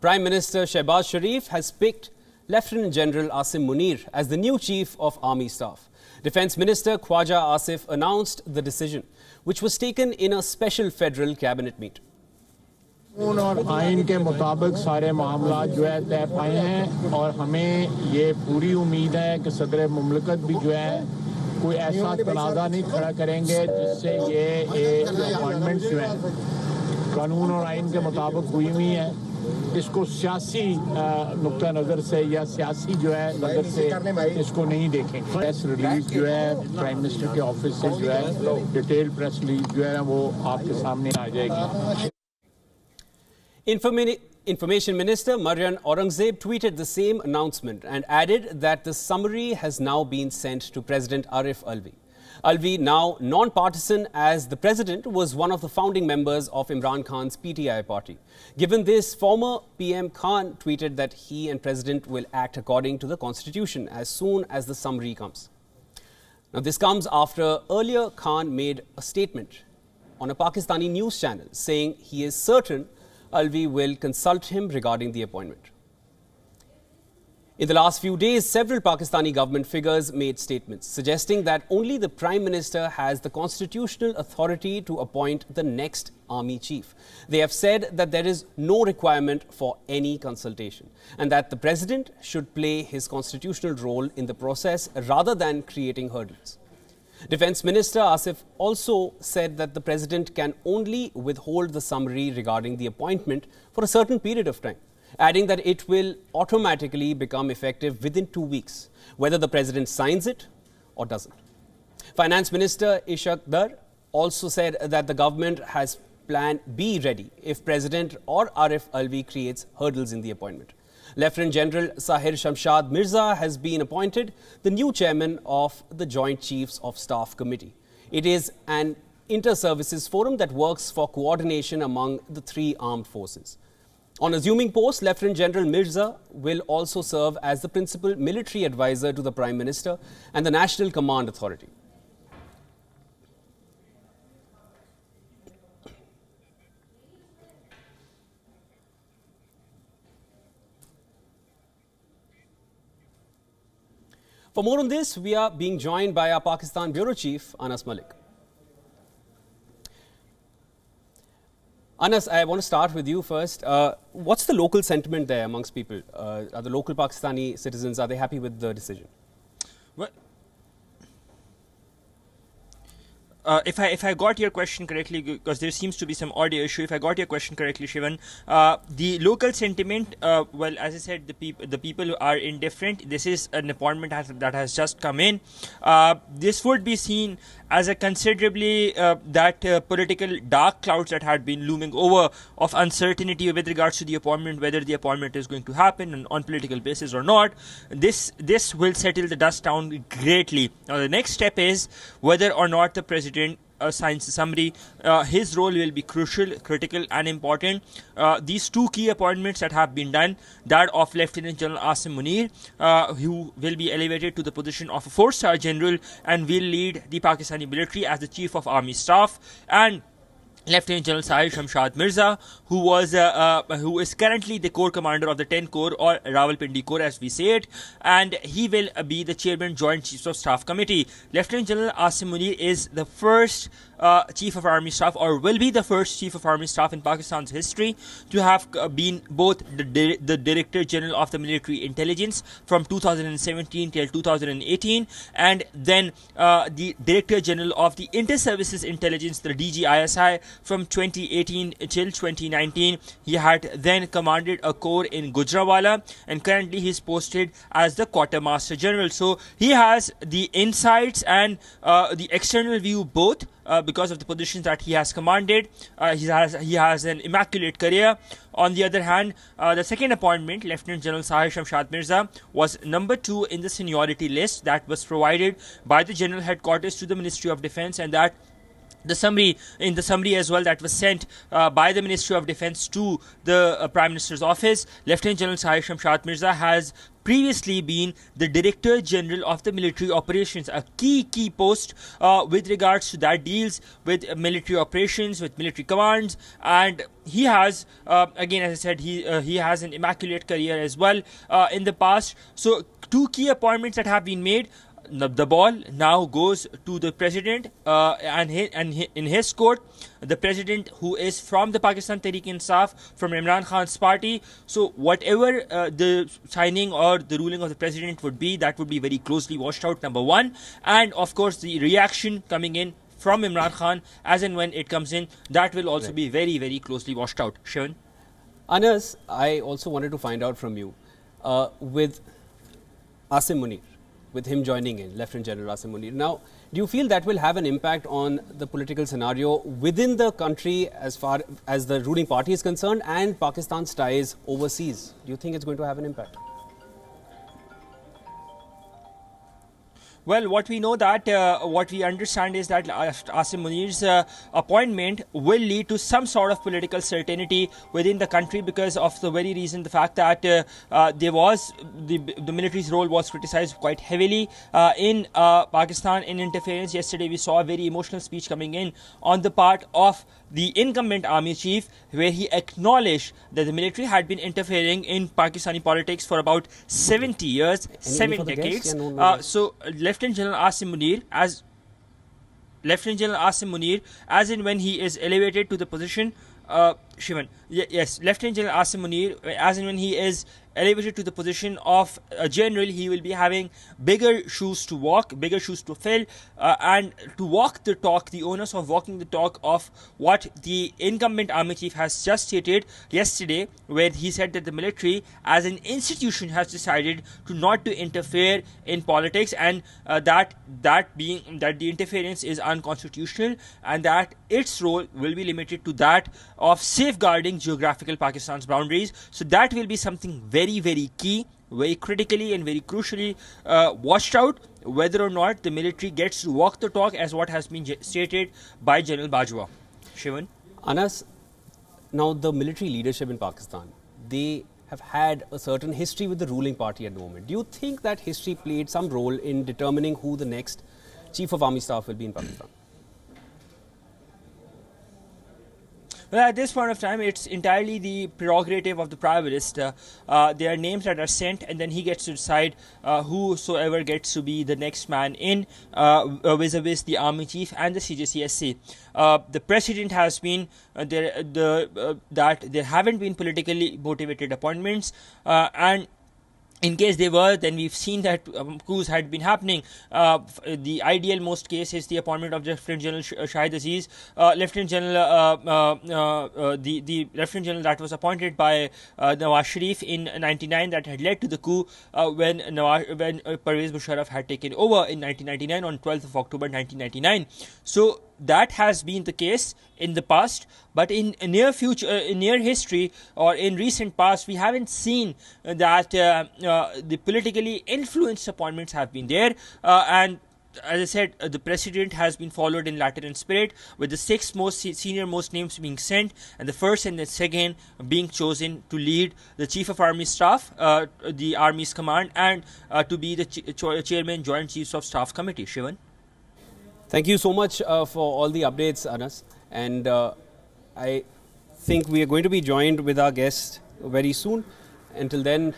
Prime Minister Shehbaz Sharif has picked Lieutenant General Asim Munir as the new Chief of Army Staff. Defence Minister Khwaja Asif announced the decision, which was taken in a special federal cabinet meet. और आइन के मुताबिक सारे मामला जो है तय पाए हैं और हमें ये पूरी उम्मीद है कि सदर मुमलिकत भी जो है कोई ऐसा तनाज़ा नहीं खड़ा करेंगे जिससे ये अपॉइंटमेंट्स जो है कानून और आइन के मुताबिक हुई हुई है इसको सियासी नुक्ता नज़र से या सियासी जो है नज़र से इसको नहीं देखेंगे। प्रेस रिलीज जो है प्राइम मिनिस्टर के ऑफिस से जो है डिटेल प्रेस रिलीज जो है वो आपके सामने आ जाएगी। Information Minister Marjan Aurangzeb tweeted the same announcement and added that the summary has now been sent to President Arif Alvi. Alvi, now non-partisan as the president, was one of the founding members of Imran Khan's PTI party. Given this, former PM Khan tweeted that he and President will act according to the constitution as soon as the summary comes. Now, this comes after earlier Khan made a statement on a Pakistani news channel saying he is certain Alvi will consult him regarding the appointment. In the last few days, several Pakistani government figures made statements suggesting that only the Prime Minister has the constitutional authority to appoint the next army chief. They have said that there is no requirement for any consultation and that the President should play his constitutional role in the process rather than creating hurdles. Defence Minister Asif also said that the President can only withhold the summary regarding the appointment for a certain period of time, adding that it will automatically become effective within 2 weeks, whether the President signs it or doesn't. Finance Minister Ishaq Dar also said that the government has Plan B ready if President or Arif Alvi creates hurdles in the appointment. Lieutenant General Sahir Shamshad Mirza has been appointed the new chairman of the Joint Chiefs of Staff Committee. It is an inter-services forum that works for coordination among the three armed forces. On assuming post, Lieutenant General Mirza will also serve as the principal military advisor to the Prime Minister and the National Command Authority. For more on this, we are being joined by our Pakistan Bureau Chief, Anas Malik. Anas, I want to start with you first. What's the local sentiment there amongst people? Are the local Pakistani citizens, are they happy with the decision? Well, if I got your question correctly, because there seems to be some audio issue, if I got your question correctly, Shivan, the local sentiment, well, as I said, the people are indifferent. This is an appointment that has just come in. This would be seen as a considerably political dark clouds that had been looming over of uncertainty with regards to the appointment, whether the appointment is going to happen on political basis or not. This will settle the dust down greatly. Now, the next step is whether or not the President signs the summary. His role will be crucial, critical and important. These two key appointments that have been done, that of Lieutenant General Asim Munir, who will be elevated to the position of a 4-star general and will lead the Pakistani military as the Chief of Army Staff, and Lieutenant General Sahir Shamshad Mirza, who is currently the Corps Commander of the 10 Corps, or Rawalpindi Corps as we say it, and he will be the Chairman Joint Chiefs of Staff Committee. Lieutenant General Asim Munir is the first Chief of Army Staff, or will be the first Chief of Army Staff in Pakistan's history to have been both the Director General of the Military Intelligence from 2017 till 2018, and then the Director General of the Inter-Services Intelligence, the DGISI, from 2018 till 2019. He had then commanded a corps in Gujranwala, and currently he is posted as the Quartermaster General. So he has the insights and the external view both. Because of the positions that he has commanded, he has an immaculate career. On the other hand, the second appointment, Lieutenant General Sahir Shamshad Mirza, was number 2 in the seniority list that was provided by the General Headquarters to the Ministry of Defence, and that the summary as well that was sent by the Ministry of Defence to the Prime Minister's office, Lieutenant General Sahir Shamshad Mirza has previously been the Director General of the Military Operations, a key post with regards to that deals with military operations, with military commands, and he has again, as I said, he has an immaculate career as well in the past. So two key appointments that have been made. The ball now goes to the president and in his court, the president who is from the Pakistan Tehreek-e-Insaf, from Imran Khan's party. So whatever the signing or the ruling of the president would be, that would be very closely watched out, number one. And of course the reaction coming in from Imran Khan as and when it comes in, that will also be very closely watched out. Shivan? Anas, I also wanted to find out from you, with Asim Munir, with him joining in, Lieutenant General Asim Munir. Now, do you feel that will have an impact on the political scenario within the country as far as the ruling party is concerned and Pakistan's ties overseas? Do you think it's going to have an impact? Well, what we know that, what we understand is that Asim Munir's appointment will lead to some sort of political certainty within the country, because of the very reason, the fact that there was the military's role was criticized quite heavily in Pakistan in interference. Yesterday we saw a very emotional speech coming in on the part of the incumbent army chief, where he acknowledged that the military had been interfering in Pakistani politics for about 70 years, 7 decades. Yeah, so Lieutenant General Asim Munir, as in when he is elevated to the position, Shivan, yes, Lieutenant General Asim Munir, as in when he is elevated to the position of a general, he will be having bigger shoes to walk, bigger shoes to fill, and to walk the talk, the onus of walking the talk of what the incumbent army chief has just stated yesterday, where he said that the military as an institution has decided to not to interfere in politics, and that the interference is unconstitutional, and that its role will be limited to that of safeguarding geographical Pakistan's boundaries. So that will be something very key, very critically and very crucially watched out, whether or not the military gets to walk the talk, as what has been stated by General Bajwa. Shivan? Anas, now the military leadership in Pakistan, they have had a certain history with the ruling party at the moment. Do you think that history played some role in determining who the next Chief of Army Staff will be in Pakistan? Well, at this point of time, it's entirely the prerogative of the Prime Minister. There are names that are sent, and then he gets to decide whosoever gets to be the next man in vis-a-vis the Army Chief and the CJCSC. The President has been that there haven't been politically motivated appointments, and in case they were, then we've seen that coups had been happening. The ideal most case is the appointment of Lieutenant General Shahid Aziz, Lieutenant General, the Lieutenant General that was appointed by Nawaz Sharif in '99, that had led to the coup when Pervez Musharraf had taken over in 1999 on 12th of October 1999. So that has been the case in the past, but in near history or in recent past, we haven't seen that the politically influenced appointments have been there, and as I said, the President has been followed in Lateran spirit, with the 6 most senior most names being sent, and the first and the second being chosen to lead the Chief of Army Staff, the Army's command, and to be the Chairman Joint Chiefs of Staff Committee. Shivan? Thank you so much for all the updates, Anas. And I think we are going to be joined with our guest very soon. Until then,